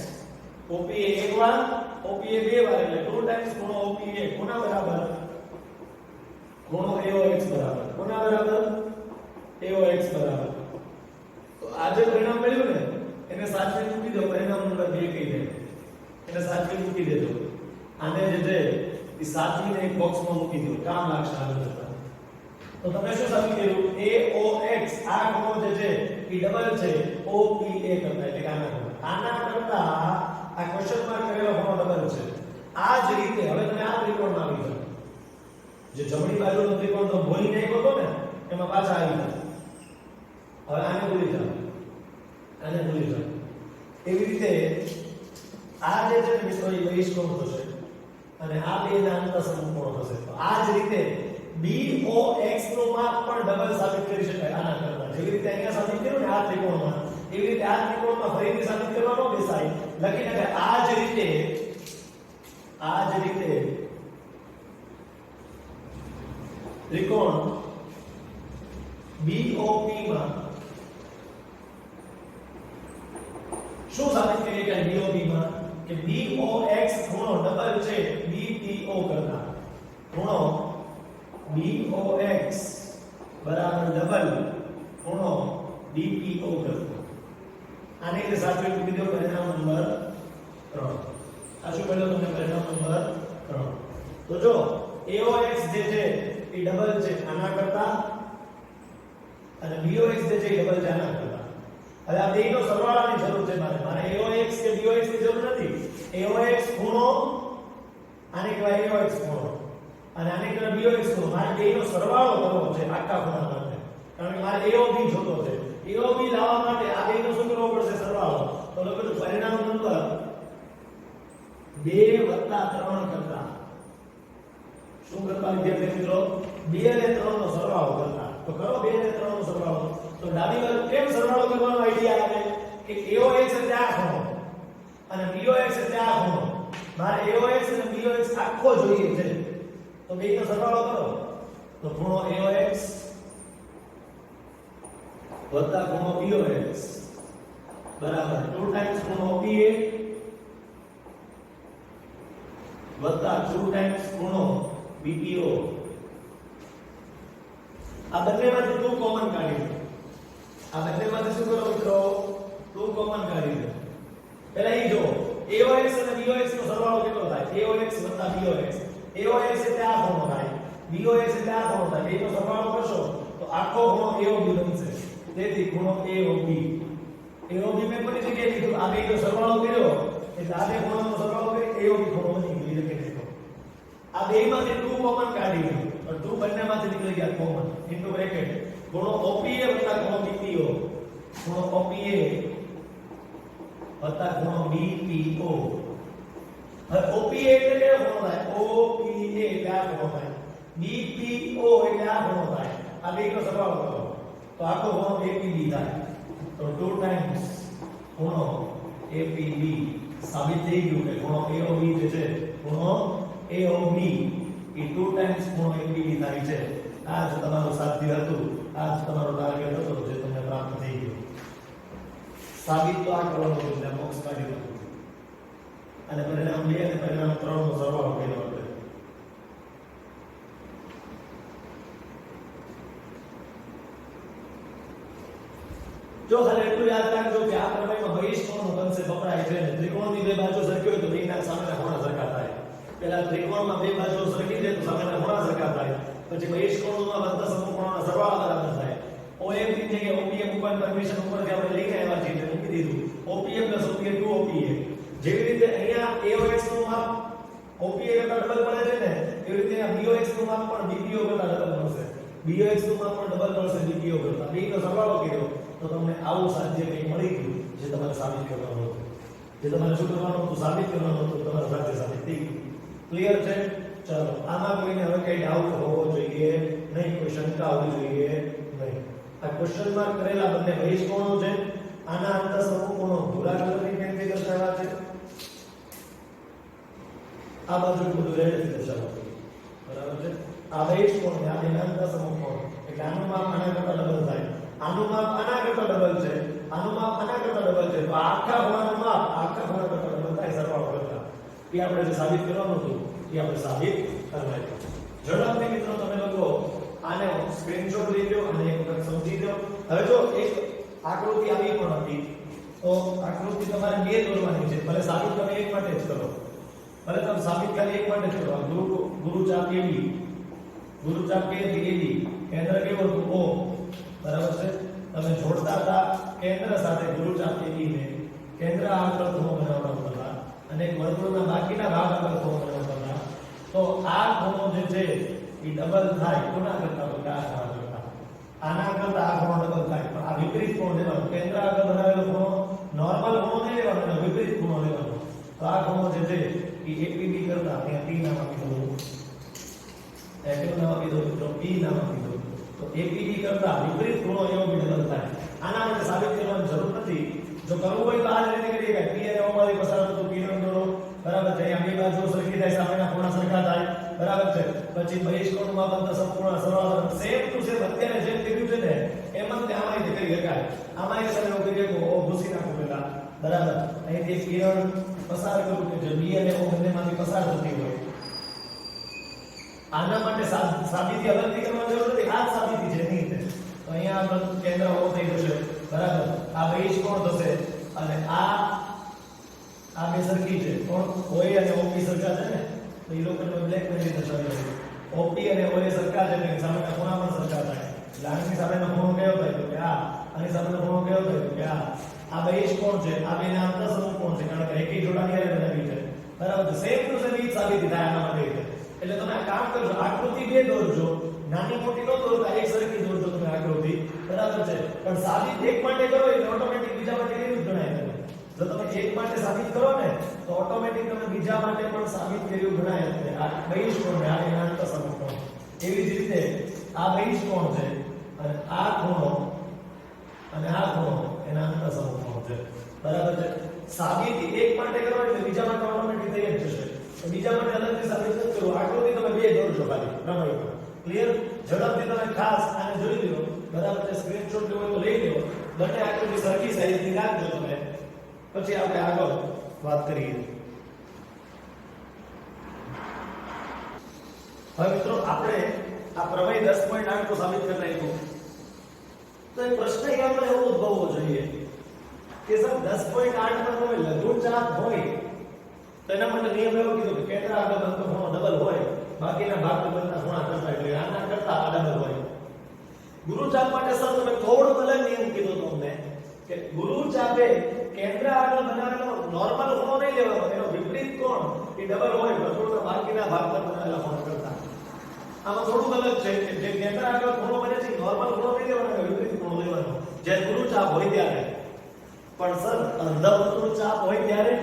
OPA એકવાર OPA બે વાર એટલે 2 ટાઈમ્સ ખૂણો OPA. કોના બરાબર? ખૂણો AOX બરાબર. કોના બરાબર? AOX બરાબર. તો આ જે પરિણામ મળ્યું ને એને સાચવી મૂકી દો. પરિણામ નંબર 2 કહી દે. એને સાચવી મૂકી દેજો. આને જે છે એ સાચવીને એક બોક્સમાં મૂકી દો. કામ લાગશે આગળ જતા. તો તમે શું સાબિત કર્યું? AOX આ ખૂણો જે છે એ ડબલ છે OPA કરતા. એટલે કે આના કરતા આ ક્વેશ્ચન માર્ક કરેલો ખૂણો ડબલ છે. આ જ રીતે હવે તમે આ ત્રિકોણમાં આવી જાઓ. જે જમણી બાજુનો ત્રિકોણ તો ભૂલી નાખ્યો હતો ને એમાં પાછા આવી જાઓ. હવે આને ભૂલી જાઓ. આને ભૂલી જાઓ. એવી રીતે આ જે છે મિત્રો એ બહિષ્કોણ થશે અને આ બેના અંતઃસમૂહ કોણ થશે. તો આ જ રીતે BOX નું માપ પણ ડબલ સાબિત કરી શકાય આના કરતા. જેવી રીતે અહીંયા સાબિત કર્યું ને આ ત્રિકોણમાં, એવી રીતે આ ત્રિકોણમાં ફરીથી સાબિત કરવાનો બેસાય. લખી નાખે આ જ રીતે ત્રિકોણ BOP માં શું સાબિત કરીએ કે BOP માં કે BOX ખૂણો ડબલ છે BPO કરતા. ખૂણો BOX બરાબર ડબલ ખૂણો BPO કરતા. આને એટલે સાચવી મૂકી દો. પરિણામ નંબર 3. આ શું મળ્યો તમને? પરિણામ નંબર 3. તો જો AOX જે છે એ ડબલ છે આના કરતા અને BOX જે છે એ ડબલ છે આના કરતા. હવે આ બેનો સરવાળાની જરૂર છે મારે. AOX કે BOX ની જરૂર નથી. AOX ખૂણો આને કહેવાય AOX ખૂણો અને આને કહેવાય BOX ખૂણો. મારે બેનો સરવાળો કરવો છે આખા ખૂણા માટે. કારણ કે મારે AOB જોતો છે. AOB લાવવા માટે આ બેનો શું કરવો પડશે? સરવાળો. તો લખો પરિણામ નંબર 2 + 3 કરતા શું કરતા વિદ્યાર્થી મિત્રો? 2 અને 3 નો સરવાળો કરતા. તો કરો 2 અને 3 નો સરવાળો. તો ડાબી બાજુ કેમ સરવાળો કરવાનો આઈડિયા આવે કે AOX એટલે આ ખૂણો અને BOX એટલે આ ખૂણો. મારે AOX અને BOX આખો જોઈએ છે. તો બેનો સરવાળો કરો તો ખૂણો AOX વત્તા ખૂણો BOX બરાબર 2 ટાઈમ્સ ખૂણો PA વત્તા 2 ટાઈમ્સ ખૂણો BPO. આ બંનેમાંથી 2 કોમન કાઢી લો. આ બંનેમાંથી શું કરો મિત્રો? 2 કોમન કાઢી લો. પહેલા અહીં જો AOX અને BOX નો સરવાળો કેટલો થાય? AOX વત્તા BOX. AOX એટલે આ ખૂણો થાય, BOX એટલે આ ખૂણો થાય. બેનો સરવાળો કરશો તો આખો ખૂણો AOB બનશે. તેથી ખૂણો AOB. AOB મેં કોની જગ્યાએ લીધું? આ બેનો સરવાળો કર્યો એટલે આ બે ખૂણાનો સરવાળો કરી AOB ખૂણો બની ગયો. એટલે કે આ બેમાંથી 2 કોમન કાઢી લો. પણ 2 બંનેમાંથી નીકળી ગયા કોમન. ઇન્ટુ બ્રેકેટ ખૂણો OPA વત્તા ખૂણો BPO. ખૂણો OPA વત્તા ખૂણો BPO. હવે OPA એટલે કેવો ખૂણો થાય? OPA એટલે આ ખૂણો થાય. BPO એટલે આ ખૂણો થાય. આ બેનો સરવાળો કરો તો આખો ખૂણો APB થાય. તો 2 ટાઈમ્સ ખૂણો APB સાબિત થઈ ગયું કે ખૂણો AOB જે છે ખૂણો AOB એ 2 ટાઈમ્સ ખૂણો APB થાય છે. આ જ તમારું સાધ્ય હતું, આ જ તમારો ટાર્ગેટ હતો જે તમને પ્રાપ્ત થઈ ગયો. સાબિત તો આ કરવાનું હતું એટલે બોક્સ કાઢી નાખ્યું અને પરિણામ 2 અને પરિણામ 3 નો સરવાળો કર્યો આપણે. જો ખાલી એટલું યાદ રાખજો કે આ પ્રમેયમાં બહિષ્કોણનો કન્સેપ્ટ વપરાય છે અને ત્રિકોણની બે બાજુ સરખી હોય તો બેના સામેના ખૂણા સરખા થાય. પહેલા ત્રિકોણમાં બે બાજુઓ સરખી છે તો સામેના ખૂણા સરખા થાય. પછી બહિષ્કોણોમાં બનતા સમૂહકોણોના સરવાળા બરાબર થાય. OM ની જગ્યાએ OPM ઉપર પરમિશન ઉપરથી આપણે લઈને આવ્યા છીએ એટલે મૂકી દીધું. OPM + OPA 2OPA. જેવી રીતે અહીંયા AOX નું માપ OPA કરતા ડબલ મળે છે ને એવી રીતે અહીંયા BOX નું માપ પણ BPO કરતા ડબલ મળશે. BOX નું માપ પણ ડબલ મળશે BPO કરતા. બેનો સરવાળો કર્યો તો તમને આવું સાધ્ય કંઈક મળી ગયું જે તમારે સાબિત કરવાનું હતું. જે તમારે શું કરવાનું હતું? સાબિત કરવાનું હતું. તમારું સાધ્ય સાબિત થઈ ગયું. ક્લિયર છે? ચલો આમાં કોઈને હવે કઈ ડાઉટ હોવો જોઈએ નહીં, કોઈ શંકા હોવી જોઈએ નહીં. આ ક્વેશ્ચન માર્ક કરેલા બંને બહિષ્કોણો છે. આના અંતર સમૂહકોણો ભૂરા કલરની પેનથી દર્શાવ્યા છે. આ બાજુ બધું રેડથી દર્શાવ્યું બરાબર છે. આ બહિષ્કોણ છે, આ બેના અંતર સમૂહકોણ એટલે આનું માપ આના કરતા ડબલ થાય. આનું માપ આના કરતા ડબલ છે, આનું માપ આના કરતા ડબલ છે. તો આખા ખૂણાનું માપ આખા ખૂણા કરતા ડબલ થાય સરવાળો કરતા. એ આપણે જે સાબિત કરવાનું હતું એ આપણે સાબિત કરવાનું. ઝડપથી મિત્રો તમે લોકો આને સ્ક્રીનશોટ લઈ લો અને એક વખત સમજી લો. હવે જો એક આકૃતિ આવી પણ હતી તો આકૃતિ તમારે બે દોરવાની છે. ભલે સાબિત તમે એક માટે જ કરો, ભલે તમે સાબિત ખાલી એક માટે જ કરો. ગુરુચાપ AB, ગુરુચાપ AB, કેન્દ્ર કેવું હતું? O બરાબર છે. તમે જોડતા હતા કેન્દ્ર સાથે ગુરુચાપ AB ને કેન્દ્ર આગળ ખૂણો બનાવતા હતા અને એક વર્તુળના બાકીના ભાગ આગળ ખૂણો બનાવતા હતા. તો આ ખૂણો જે છે એ ડબલ થાય કોના કરતા? તો આ ખૂણા કરતા. આના કરતા આ ખૂણો ડબલ થાય. પણ આ વિપરીત ખૂણો લેવાનો. કેન્દ્ર આગળ બનાવેલો ખૂણો નોર્મલ ખૂણો નહીં લેવાનો અને વિપરીત ખૂણો લેવાનો. તો આ ખૂણો જે છે એ APB કરતા ત્યાં P નામ આપી દો. એકમ નામ આપી દો તો P નામ આપી દો. તો APB કરતા વિપરીત ખૂણો AOB ડબલ થાય. આના માટે સાબિત કરવાની જરૂર નથી. જો કરવું હોય તો આ જ રીતે કરી શકાય. P અને O માંથી પસાર થતો P નો દોરો બરાબર છે. અહીંયા બે બાજુ સરખી થાય, સામેના ખૂણા સરખા થાય બરાબર છે. પછી બહિષ્કોણમાં બનતા સંપૂર્ણ સરવાળો સેમ ટુ સેમ અત્યારે જેમ કર્યું છે ને એમ જ આમાં કરી શકાય. આમાં એ તમે કરી શકો O ભૂસી નાખો પહેલા બરાબર. અહીંથી કિરણ પસાર કરું કે જે B અને O બંનેમાંથી પસાર થતી હોય. આના માટે સાબિતી અલગથી કરવાની જરૂર નથી. આ જ સાબિતી છે નહીં. તો અહીંયા આપણું કેન્દ્ર O થઈ જશે બરાબર. આ બહિષ્કોણ થશે અને આ બે સરખી છે. કોણ? OA અને OP સરખા છે ને તો એ લોકોને બ્લેક પેનથી દર્શાવ્યું છે. OP અને OA સરખા છે એટલે સામેના ખૂણા પણ સરખા થાય. એટલે આની સામેનો ખૂણો કયો થાય? તો કે આ. આની સામેનો ખૂણો કયો થાય? તો કે આ. આ બહિષ્કોણ છે, આ બેના અંતર સમૂહકોણ છે કારણ કે એકી જોડાની હારે બનાવી છે બરાબર. સેમ ટુ સેમ ઈ સાબિતી થાય આના માટે. એટલે તમે આ કામ કરજો, આકૃતિ બે દોરજો, નાની મોટી ન દોરતા એક સરખી દોરજો તમે આકૃતિ બરાબર છે. પણ સાબિત એક માટે કરો એટલે ઓટોમેટિક બીજા માટે કેવી ગણાય તમે. જો તમે એક માટે સાબિત કરો ને તો ઓટોમેટિક તમે બીજા માટે પણ સાબિત કર્યું ગણાય. આ બહિષ્કોણ ને આ એના અંતર સમૂહકોણ. એવી જ રીતે આ બહિષ્કોણ છે અને આ ખૂણો અને આ ખૂણો એના અંતર સમૂહકોણ છે બરાબર છે. સાબિતી એક માટે કરો એટલે બીજા માટે ઓટોમેટિક થઈ જ જશે. તો બીજા માટે અલગથી સાબિત ન કરો. આકૃતિ તમે બે દોરજો ખાલી પ્રમાણમાં. ક્લિયર? ઝડપથી તમે ખાસ આને જોઈ લો. બરાબર છે, સ્ક્રીનશોટ લેવો હોય તો લઈ લો, બંને આકૃતિ સરખી સાઈઝની રાખજો તમે, પછી આપણે આગળ વાત કરીએ. હવે મિત્રો આપણે આ પ્રમેય 10.8 તો સાબિત કરી નાખ્યું, તો એક પ્રશ્ન આપણે એવો ઉદ્ભવવો જોઈએ કે સર 10.8 માં તમે લઘુચાપ હોય તો એના માટે નિયમ એવો કીધો કે કેન્દ્ર આગળ બનતો ખૂણો ડબલ હોય, બાકીના ભાગમાં બનતા ખૂણા કરતા એટલે આના કરતા આ ડબલ હોય. ગુરુચાપ માટે સર તમે થોડો અલગ નિયમ કીધો તો અમને કે ગુરુચાપે કેન્દ્ર આગળ બનાવેલો નોર્મલ ખૂણો નહીં લેવાનો, એનો વિપરીત કોણ એ ડબલ હોય વર્તુળના બાકીના ભાગ પર બનેલા ખૂણા કરતા. આમાં થોડું અલગ છે કે જે કેન્દ્ર આગળ ખૂણો બને છે નોર્મલ ખૂણો નહીં લેવાનો, વિપરીત ખૂણો લેવાનો જે ગુરુચાપ હોય ત્યારે. પણ સર અર્ધવર્તુળ ચાપ હોય ત્યારે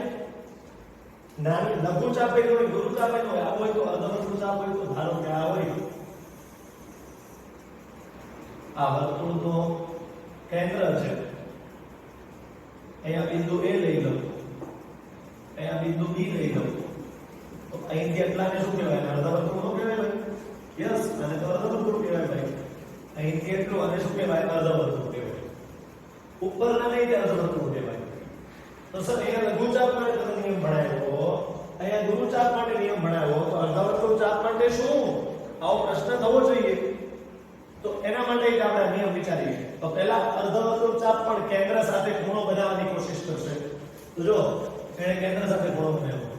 નાની લઘુચાપ હોય ગુરુચાપ હોય આ હોય તો અર્ધવર્તુળ ચાપ હોય તો ધારો કે આ હોય આ વર્તુળનો કેન્દ્ર છે, અહીંયા બિંદુ A લઈ લો, અહીંયા બિંદુ B લઈ લો, તો અહીંથી એટલાને શું કહેવાય? અર્ધવર્તુળ કહેવાય. યસ, અને તો અર્ધવર્તુળ કહેવાય ભાઈ. અહીંથી એટલું અને શું કહેવાય? અર્ધવર્તુળ કહેવાય. ઉપરના નહીં તે અર્ધવર્તુળ કહેવાય. તો સર અહીંયા લઘુચાપ માટે તમે નિયમ ભણાવ્યો, અહીંયા ગુરુચાપ માટે નિયમ ભણાવ્યો, તો અર્ધવર્તુળ ચાપ માટે શું? આવો પ્રશ્ન થવો જોઈએ. તો એના માટે એક આપણે નિયમ વિચારીએ. તો પહેલા અર્ધવર્તુળ ચાપ પણ કેન્દ્ર સાથે ખૂણો બનાવવાની કોશિશ કરશે. તો જો એને કેન્દ્ર સાથે ખૂણો બનાવ્યો,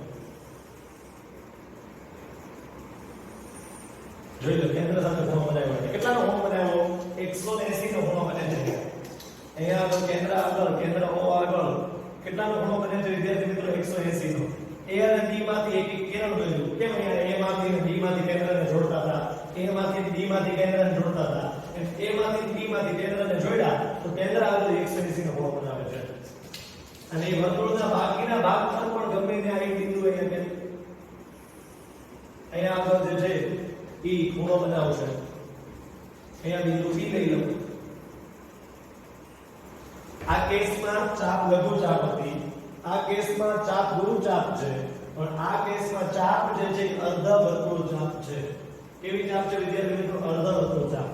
જોઈ લો કેન્દ્ર સાથે ખૂણો બનાવ્યો છે. કેટલાનો ખૂણો બનાવ્યો? 180 નો ખૂણો બને છે. અહીંયા આગળ કેન્દ્ર આગળ, કેન્દ્ર O આગળ કેટલાનો ખૂણો બને છે વિદ્યાર્થી મિત્રો? 180 નો. A અને B માંથી એક એક કિરણ ગયું. કેમ? અહીંયા A માંથી અને B માંથી કેન્દ્રને જોડતા હતા, A માંથી B માંથી કેન્દ્રને જોડતા હતા, A માંથી B માંથી કેન્દ્રને જોડ્યા તો કેન્દ્ર આગળ 180 નો ખૂણો બનાવે છે. અને એ વર્તુળના બાકીના ભાગ પર પણ ગમે ત્યાં એક બિંદુ અહીંયા આગળ જે છે એ ખૂણો બનાવશે. અહીંયા બિંદુ B લઈ લો. આ કેસમાં ચાપ લઘુચાપ હતી, આ કેસમાં ચાપ ગુરુચાપ છે, પણ આ કેસમાં ચાપ જે છે અર્ધવર્તુળ ચાપ છે. કેવી ચાપ છે વિદ્યાર્થી મિત્રો? અર્ધવર્તુળ ચાપ.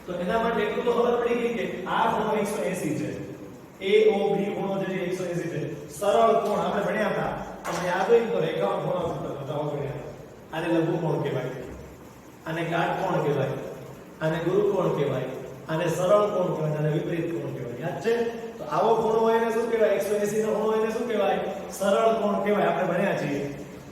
તો એના માટે એટલું તો ખબર પડી ગઈ કે આ ખૂણો 180 છે, AOB ખૂણો જે 180 છે. સરળ કોણ આપણે ભણ્યા હતા, આપણે યાદ હોય તો રેખાઓ ખૂણો બતાવો ભણ્યા. આને લઘુ કોણ કહેવાય, આને કાટકોણ કહેવાય, આને ગુરુ કોણ કહેવાય, આને સરળ કોણ કહેવાય, આને વિપરીત કોણ કહેવાય. યાદ છે? તો આવો ખૂણો હોય એને શું કહેવાય? 180 નો ખૂણો હોય એને શું કહેવાય? સરળ કોણ કહેવાય. આપણે ભણ્યા છીએ,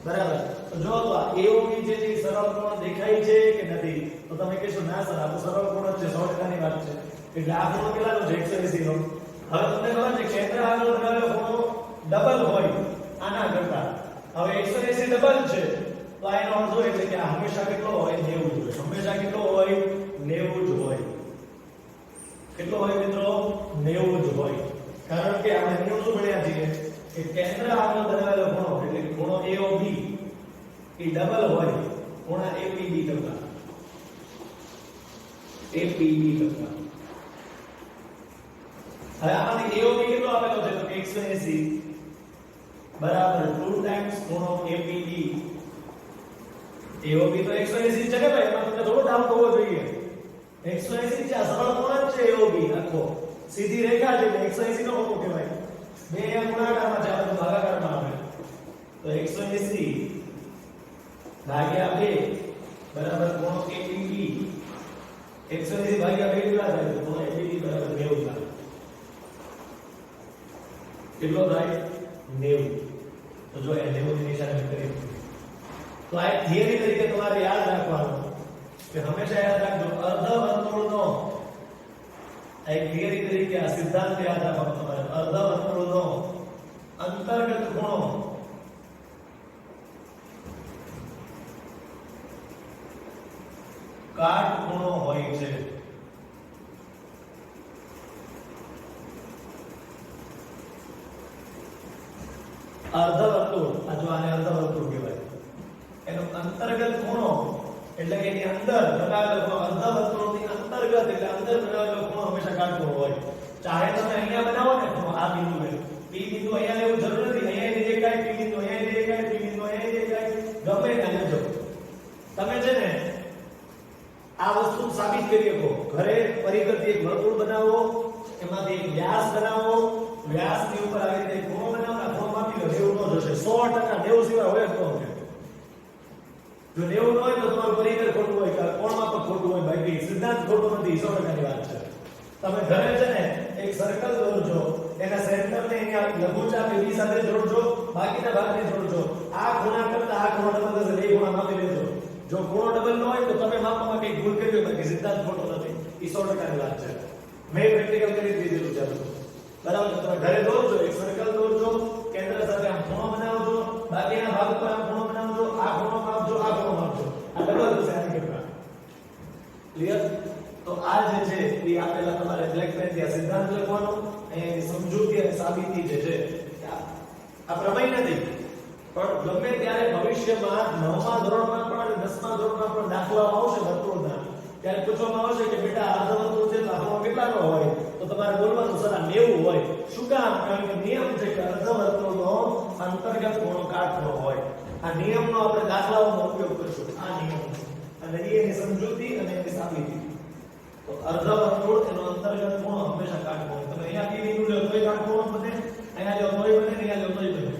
બરાબર? તો જો તો આ AOB જે છે સરળ કોણ દેખાય છે કે નથી? તો તમે કહેશો ના સર આ તો સરળ કોણ જ છે, 100% ની વાત છે. એટલે આ ખૂણો કેટલાનો છે? 180 નો. હવે તમને ખબર છે કેન્દ્ર આગળ બનાવેલો ખૂણો ડબલ હોય આના કરતા. હવે 180 ડબલ છે તો આ એનો અર્થ હોય છે કે આ હંમેશા કેટલો હોય? 90 જ હોય. હંમેશા કેટલો હોય? 90 જ હોય. કેટલો હોય મિત્રો? 90 જ હોય. કારણ કે આપણે નિયમ શું ભણ્યા છીએ કે કેન્દ્ર આગળ બનાવેલો ખૂણો એટલે ખૂણો AOB એ ડબલ હોય ખૂણા APB કરતા. APB કરતા. હવે આમાંથી AOB કેટલો આપેલો છે? તો 180 બરાબર 2 ટાઈમ્સ ખૂણો APB. AOB તો 180 છે ને ભાઈ, એમાં તમને થોડો ડાઉટ હોવો જોઈએ. 180 છે, આ સરળ કોણ જ છે AOB આખો. સીધી રેખા છે એટલે 180 નો ખૂણો કહેવાય. બે ગુણાકારમાં છે, આ તો ભાગાકારમાં આવે. તો 180 ભાગ્યા 2 બરાબર ખૂણો APB. 180 ભાગ્યા 2 કેટલા થાય? તો ખૂણો APB બરાબર 90 થાય. કેટલો થાય? 90. તો જો એ 90 ની નિશાની કરી. તો આ થિયરી તરીકે તમારે યાદ રાખવાનું કે હંમેશા યાદ રાખજો અર્ધવર્તુળનો, એક થિયરી તરીકે આ સિદ્ધાંત યાદ રાખવાનો તમારે. અર્ધવર્તુળનો અંતર્ગત ખૂણો કાટખૂણો હોય છે. અર્ધવર્તુળ, આ જો આને અર્ધવર્તુળ કહેવાય. એનો અંતર્ગત ખૂણો એટલે કે એની અંદર બનાવેલો ખૂણો, અર્ધવર્તુળની અંતર્ગત એટલે અંદર બનાવેલો ખૂણો હંમેશા કાટખૂણો હોય. ચાહે તમે અહીંયા બનાવો ને ખૂણો આ બિંદુએ, P બિંદુ અહીંયા લેવું જરૂર નથી, અહીંયા ની દેખાય, P બિંદુ અહીંયા ની દેખાય, P બિંદુ અહીંયા દેખાય, ગમે ત્યાં લેજો. તમે છે ને આ વસ્તુ સાબિત કરી શકો ઘરે વ્યાસ બનાવો, વ્યાસની ઉપર આવી રીતે ખૂણો બનાવો, આ ખૂણો માપી લો, 90 નો જશે. 100% 90 સિવાય હોય જ કોણ છે. જો 90 ન હોય તો તમારું પરિકર ખોટું હોય કે કોણમાં પણ ખોટું હોય, બાકી સિદ્ધાંત ખોટો નથી. 100% ની વાત છે. તમે ઘરે છે ને એક સર્કલ દોરજો, એના સેન્ટરને અહીંયા લઘુચાપ AB સાથે જોડજો, બાકીના ભાગને જોડજો. આ ખૂણા કરતા આ ખૂણો ડબલ થશે, બે ખૂણા માપી લેજો. જો ખૂણો ડબલ ન હોય તો તમે માપવામાં કંઈક ભૂલ કરી હોય, બાકી સિદ્ધાંત ખોટો નથી. એ 100% ની વાત છે. મેં પ્રેક્ટિકલ કરી દીધેલું છે. બરાબર, તમે ઘરે દોરજો, એક સર્કલ દોરજો, કેન્દ્ર સાથે આમ ખૂણો બનાવજો, બાકીના ભાગ પર આમ ખૂણો બનાવજો, આ ખૂણો માપજો, આ ખૂણો માપજો. આ ડબલ થશે આની કરતા. ક્લિયર? તો આ જે છે એ આપેલા તમારે બ્લેક પેન થી આ સિદ્ધાંત લખવાનો, એ સમજૂતી અને સાબિતી જે છે આ પ્રમેય નથી, પણ ગમે ત્યારે ભવિષ્યમાં 9મા ધોરણમાં પણ અને 10મા ધોરણમાં પણ દાખલાઓ આવશે વર્તુળના, ત્યારે પૂછવામાં આવશે કે બેટા અર્ધવર્તુળ છે તો આનો કેટલાનો હોય, તો તમારે બોલવાનું સર આ 90 હોય. શું કામ? કારણ કે નિયમ છે કે અર્ધવર્તુળનો અંતર્ગત ખૂણો કાટખૂણો હોય. આ નિયમનો આપણે દાખલાઓમાં ઉપયોગ કરીશું. આ નિયમ અને એની સમજૂતી અને એની સાબિતી. તો અર્ધવર્તુળ એનો અંતર્ગત ખૂણો હંમેશા કાટખૂણો. તમે અહીંયા P બિંદુ લો તોય કાટખૂણો બને, અહીંયા લો તોય બને, અહીંયા લો તોય બને.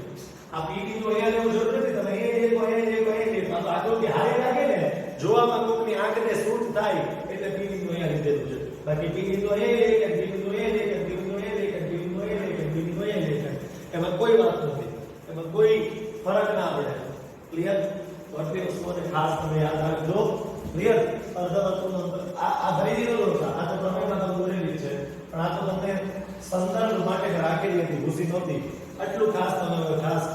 આ P બિંદુ અહીંયા લેવું જરૂર નથી. તમે અહીંયા તો આકૃતિ હારી લાગે ને, જોવામાં કોકની આંખને સૂટ થાય એટલે P બિંદુ અહીંયા લીધેલું છે. બાકી P બિંદુ અહીંયા લે કે P બિંદુ અહીંયા લે કે P બિંદુ અહીંયા લે કે P બિંદુ અહીંયા લે કે P બિંદુ અહીંયા લે, એમાં કોઈ વાત નથી, એમાં કોઈ ફરક ના પડે. ક્લિયર? તો આટલી વસ્તુઓને ખાસ તમે યાદ રાખજો. ક્લિયર? અર્ધવર્તુળનો આ ભરી દીધો છે. આ તો પ્રમેયમાં તમે દોરેલી છે, પણ આ તો તમને સંદર્ભ માટે રાખેલી હતી, ભૂસી નહોતી. આટલું ખાસ તમે ખાસ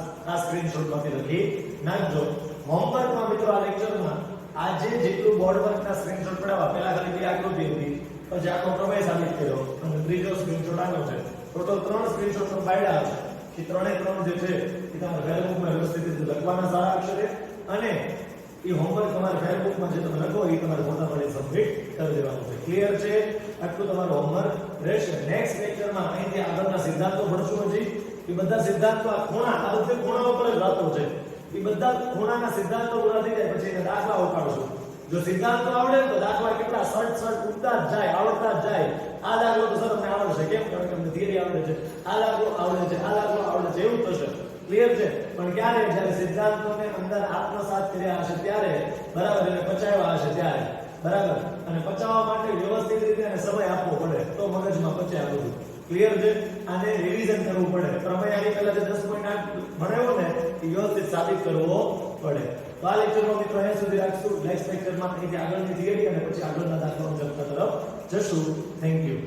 સ્ક્રીનશોટ માંથી લખી નાખજો. હોમવર્કમાં મિત્રો આ લેક્ચરમાં આજે જેટલું બોર્ડ વર્કના સ્ક્રીનશોટ પડાવવા, પહેલા ખાલી બે આકૃતિ હતી, પછી આખો પ્રમેય સાબિત કર્યો અને ત્રીજો સ્ક્રીનશોટ આનો છે. ટોટલ 3 સ્ક્રીનશોટ નો પાડ્યા છે. કે 3 જે છે એ તમારે ફેરબુકમાં વ્યવસ્થિત રીતે લખવાના સારા અક્ષરે, અને એ હોમવર્ક તમારે ફેરબુકમાં જે તમે લખો એ તમારે ફોટા પાડી સબમિટ કરી દેવાનું છે. ક્લિયર છે? આટલું તમારું હોમવર્ક રહેશે. નેક્સ્ટ લેક્ચરમાં અહીંથી આગળના સિદ્ધાંતો ભણશું. હજી એ બધા સિદ્ધાંતો આ ખૂણા, આ બધે ખૂણા ઉપર જ વાતો છે. એ બધા ખૂણાના સિદ્ધાંતો પૂરા થઈ જાય પછી એને દાખલા ઉપાડશું. જો સિદ્ધાંતો આવડે તો દાખલા કેટલા સટ ઉડતા જ જાય, આવડતા જ જાય. આ દાખલો તો સર તમને આવડશે. કેમ? કારણ કે તમને થિયરી આવડે છે. આ દાખલો આવડે છે, આ દાખલો આવડે છે, એવું થશે. ક્લિયર છે? પણ ક્યારે? જ્યારે સિદ્ધાંતોને અંદર આત્મસાત કર્યા હશે ત્યારે, બરાબર, એને પચાવ્યા હશે ત્યારે, બરાબર. અને પચાવવા માટે વ્યવસ્થિત રીતે અને સમય આપવો પડે તો મગજમાં પચે આ બધું. ક્લિયર છે? આને રિવિઝન કરવું પડે. પ્રમેય આની પહેલા જે 10.8 ભણાવ્યો ને એ વ્યવસ્થિત સાબિત કરવો પડે. તો આ લેક્ચરમાં મિત્રો અહીંયા સુધી રાખશું. નેક્સ્ટ લેક્ચરમાં અહીંથી આગળની થિયરી અને પછી આગળના દાખલાઓ ચર્ચા તરફ જશું. Thank you.